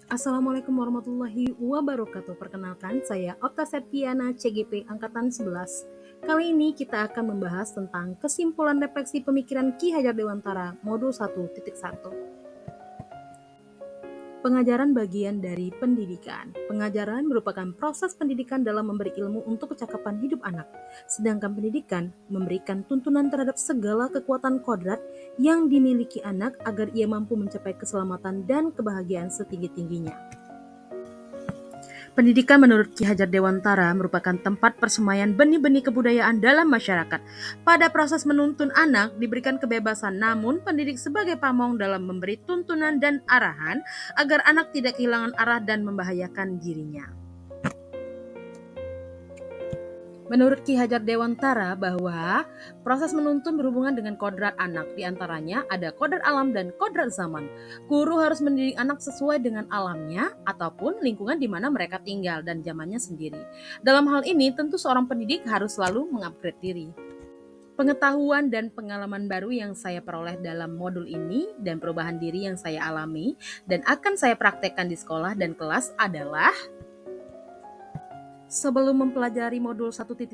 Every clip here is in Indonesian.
Assalamualaikum warahmatullahi wabarakatuh. Perkenalkan, saya Okta Septiana, CGP Angkatan 11. Kali ini kita akan membahas tentang kesimpulan refleksi pemikiran Ki Hajar Dewantara, modul 1.1. Pengajaran bagian dari pendidikan. Pengajaran merupakan proses pendidikan dalam memberi ilmu untuk kecakapan hidup anak. Sedangkan pendidikan memberikan tuntunan terhadap segala kekuatan kodrat yang dimiliki anak agar ia mampu mencapai keselamatan dan kebahagiaan setinggi-tingginya. Pendidikan menurut Ki Hajar Dewantara merupakan tempat persemaian benih-benih kebudayaan dalam masyarakat. Pada proses menuntun anak diberikan kebebasan, namun pendidik sebagai pamong dalam memberi tuntunan dan arahan agar anak tidak kehilangan arah dan membahayakan dirinya. Menurut Ki Hajar Dewantara bahwa proses menuntun berhubungan dengan kodrat anak, diantaranya ada kodrat alam dan kodrat zaman. Guru harus mendidik anak sesuai dengan alamnya ataupun lingkungan di mana mereka tinggal dan zamannya sendiri. Dalam hal ini tentu seorang pendidik harus selalu mengupgrade diri. Pengetahuan dan pengalaman baru yang saya peroleh dalam modul ini dan perubahan diri yang saya alami dan akan saya praktekkan di sekolah dan kelas adalah: sebelum mempelajari modul 1.1,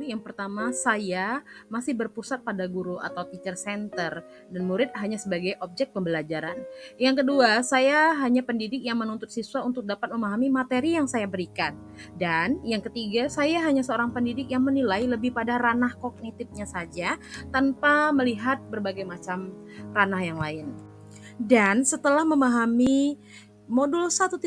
yang pertama saya masih berpusat pada guru atau teacher center dan murid hanya sebagai objek pembelajaran. Yang kedua, saya hanya pendidik yang menuntut siswa untuk dapat memahami materi yang saya berikan. Dan yang ketiga, saya hanya seorang pendidik yang menilai lebih pada ranah kognitifnya saja tanpa melihat berbagai macam ranah yang lain. Dan setelah memahami modul 1.1,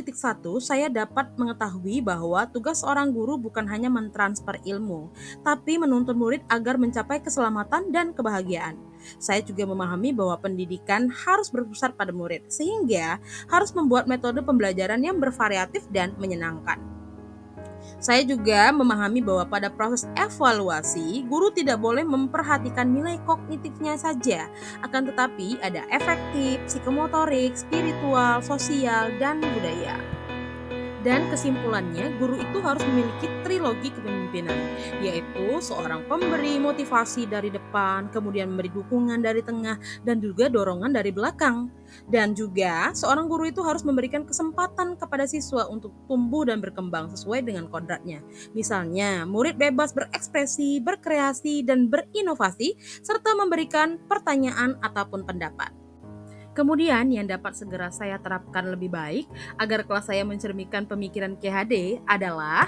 saya dapat mengetahui bahwa tugas seorang guru bukan hanya mentransfer ilmu, tapi menuntun murid agar mencapai keselamatan dan kebahagiaan. Saya juga memahami bahwa pendidikan harus berpusat pada murid, sehingga harus membuat metode pembelajaran yang bervariatif dan menyenangkan. Saya juga memahami bahwa pada proses evaluasi, guru tidak boleh memperhatikan nilai kognitifnya saja, akan tetapi ada efektif, psikomotorik, spiritual, sosial, dan budaya. Dan kesimpulannya, guru itu harus memiliki trilogi kepemimpinan, yaitu seorang pemberi motivasi dari depan, kemudian memberi dukungan dari tengah, dan juga dorongan dari belakang. Dan juga seorang guru itu harus memberikan kesempatan kepada siswa untuk tumbuh dan berkembang sesuai dengan kodratnya. Misalnya, murid bebas berekspresi, berkreasi, dan berinovasi, serta memberikan pertanyaan ataupun pendapat. Kemudian yang dapat segera saya terapkan lebih baik agar kelas saya mencerminkan pemikiran KHD adalah: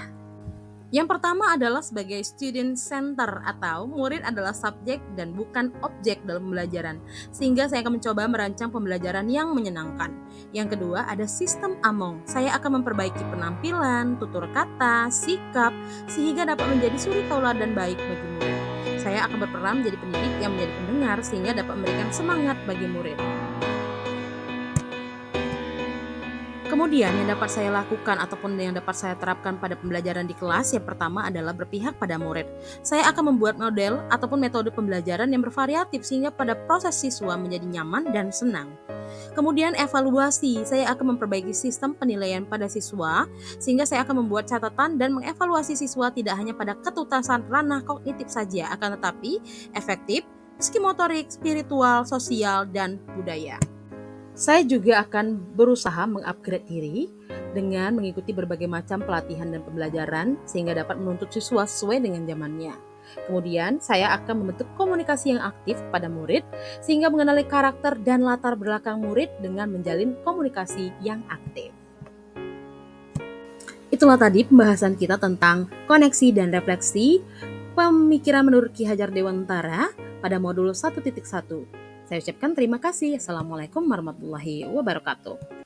yang pertama adalah sebagai student center atau murid adalah subjek dan bukan objek dalam pembelajaran, sehingga saya akan mencoba merancang pembelajaran yang menyenangkan. Yang kedua ada sistem among, saya akan memperbaiki penampilan, tutur kata, sikap, sehingga dapat menjadi suri tauladan baik bagi murid. Saya akan berperan menjadi pendidik yang menjadi pendengar sehingga dapat memberikan semangat bagi murid. Kemudian yang dapat saya lakukan ataupun yang dapat saya terapkan pada pembelajaran di kelas, yang pertama adalah berpihak pada murid. Saya akan membuat model ataupun metode pembelajaran yang bervariatif sehingga pada proses siswa menjadi nyaman dan senang. Kemudian evaluasi, saya akan memperbaiki sistem penilaian pada siswa sehingga saya akan membuat catatan dan mengevaluasi siswa tidak hanya pada ketuntasan ranah kognitif saja, akan tetapi efektif, psikomotorik, spiritual, sosial, dan budaya. Saya juga akan berusaha mengupgrade diri dengan mengikuti berbagai macam pelatihan dan pembelajaran sehingga dapat menuntut siswa sesuai dengan zamannya. Kemudian saya akan membentuk komunikasi yang aktif pada murid sehingga mengenali karakter dan latar belakang murid dengan menjalin komunikasi yang aktif. Itulah tadi pembahasan kita tentang koneksi dan refleksi pemikiran menurut Ki Hajar Dewantara pada modul 1.1. Saya ucapkan terima kasih. Assalamualaikum warahmatullahi wabarakatuh.